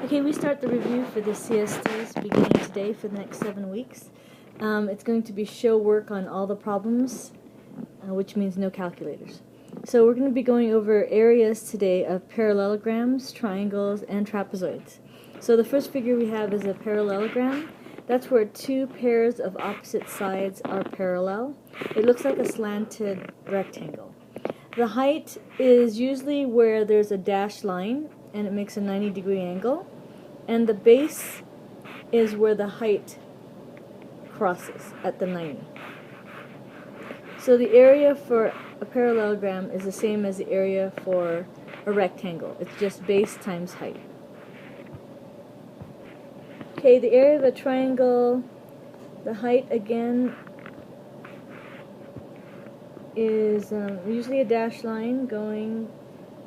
Okay, we start the review for the CSTs beginning today for the next 7 weeks. It's going to be show work on all the problems, which means no calculators. So we're going to be going over areas today of parallelograms, triangles, and trapezoids. So the first figure we have is a parallelogram. That's where two pairs of opposite sides are parallel. It looks like a slanted rectangle. The height is usually where there's a dashed line and it makes a 90-degree angle, and the base is where the height crosses at the 90. So the area for a parallelogram is the same as the area for a rectangle. It's just base times height. Okay, the area of a triangle, the height again is usually a dashed line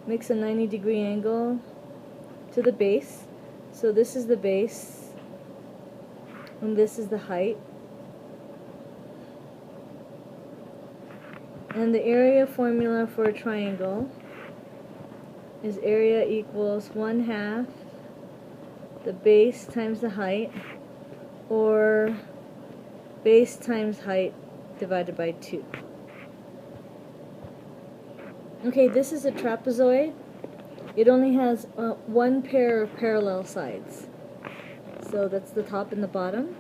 makes a 90-degree angle to the base. So this is the base and this is the height. And the area formula for a triangle is area equals 1/2 the base times the height, or base times height divided by 2. Okay, this is a trapezoid. It only has one pair of parallel sides. So that's the top and the bottom.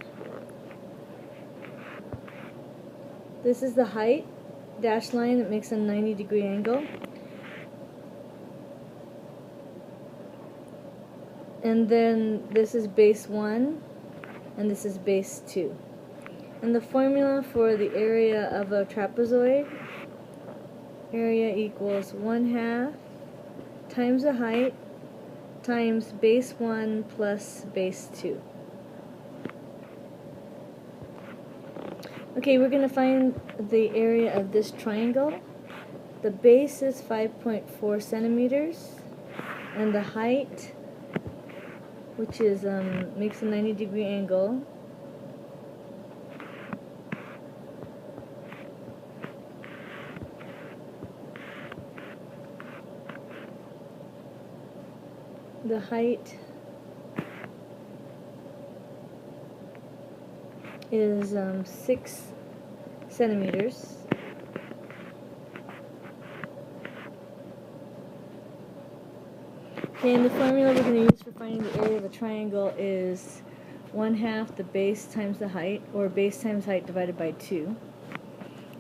This is the height, dashed line that makes a 90-degree angle. And then this is base 1 and this is base 2. And the formula for the area of a trapezoid, area equals 1/2 times the height times base 1 plus base 2. Okay, we're going to find the area of this triangle. The base is 5.4 centimeters, and the height, which is makes a 90-degree angle, the height is 6 centimeters. Okay, and the formula we're going to use for finding the area of a triangle is 1/2 the base times the height, or base times height divided by 2.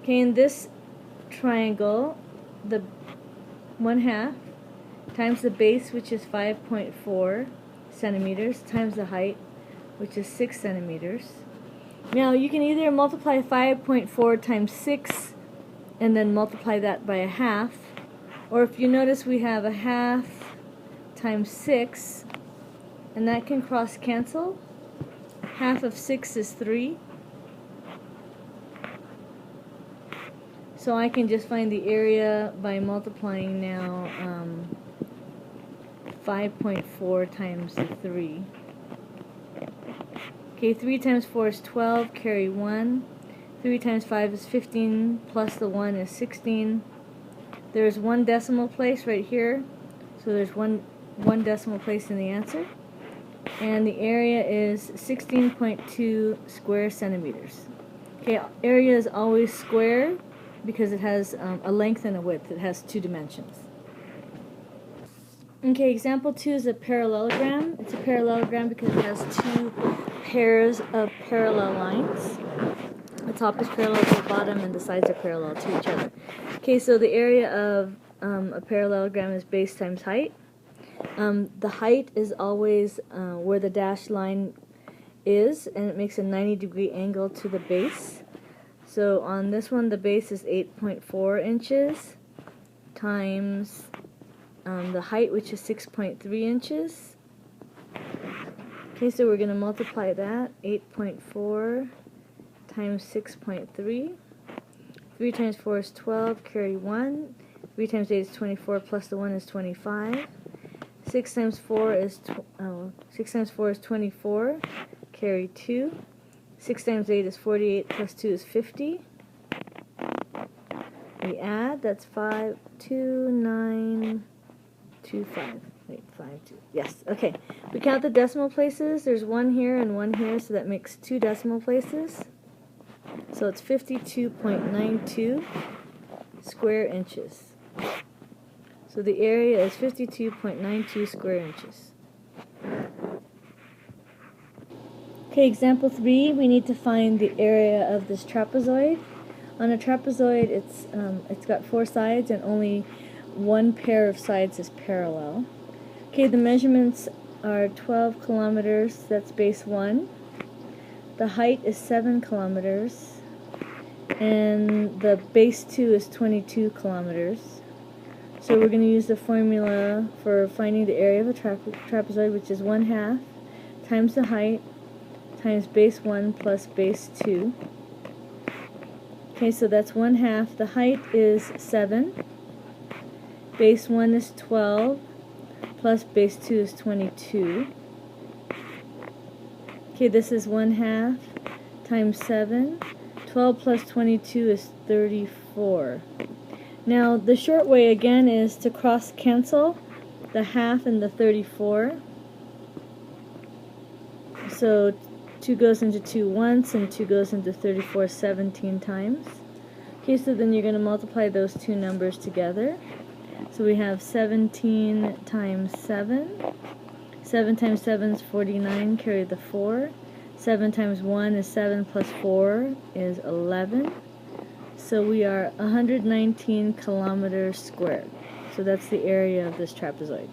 Okay, in this triangle, the 1/2 times the base, which is 5.4 centimeters, times the height, which is 6 centimeters. Now, you can either multiply 5.4 times 6 and then multiply that by 1/2, or if you notice we have 1/2 times 6, and that can cross cancel. 1/2 of 6 is 3. So I can just find the area by multiplying now 5.4 times 3. Okay, 3 times 4 is 12, carry 1. 3 times 5 is 15, plus the 1 is 16. There's one decimal place right here, so there's one decimal place in the answer. And the area is 16.2 square centimeters. Okay, area is always square because it has a length and a width. It has 2 dimensions. Okay, example 2 is a parallelogram. It's a parallelogram because it has 2 pairs of parallel lines. The top is parallel to the bottom and the sides are parallel to each other. Okay, so the area of a parallelogram is base times height. The height is always where the dashed line is, and it makes a 90-degree angle to the base. So on this one, the base is 8.4 inches times the height, which is 6.3 inches. Okay, so we're going to multiply that. 8.4 times 6.3. 3 times 4 is 12, carry 1. 3 times 8 is 24, plus the 1 is 25. 6 times 4 is 24, carry 2. 6 times 8 is 48, plus 2 is 50. We add, that's 5, 2, 9, 2, 5. Wait, 5, 2. Yes, okay. We count the decimal places. There's 1 here and 1 here, so that makes 2 decimal places. So it's 52.92 square inches. So the area is 52.92 square inches. Okay, example 3, we need to find the area of this trapezoid. On a trapezoid, it's got 4 sides and only 1 pair of sides is parallel. Okay, the measurements are 12 kilometers, that's base 1. The height is 7 kilometers, and the base 2 is 22 kilometers. So we're going to use the formula for finding the area of a trapezoid, which is 1/2 times the height times base 1 plus base 2. Okay, so that's 1/2. The height is 7. Base 1 is 12. Plus base 2 is 22. Okay, this is 1/2 times 7. 12 plus 22 is 34. Now, the short way again is to cross cancel the half and the 34. So 2 goes into 2 once, and 2 goes into 34 17 times. Okay, so then you're going to multiply those two numbers together. So we have 17 times 7. 7 times 7 is 49, carry the 4. 7 times 1 is 7 plus 4 is 11. So we are 119 kilometers squared. So that's the area of this trapezoid.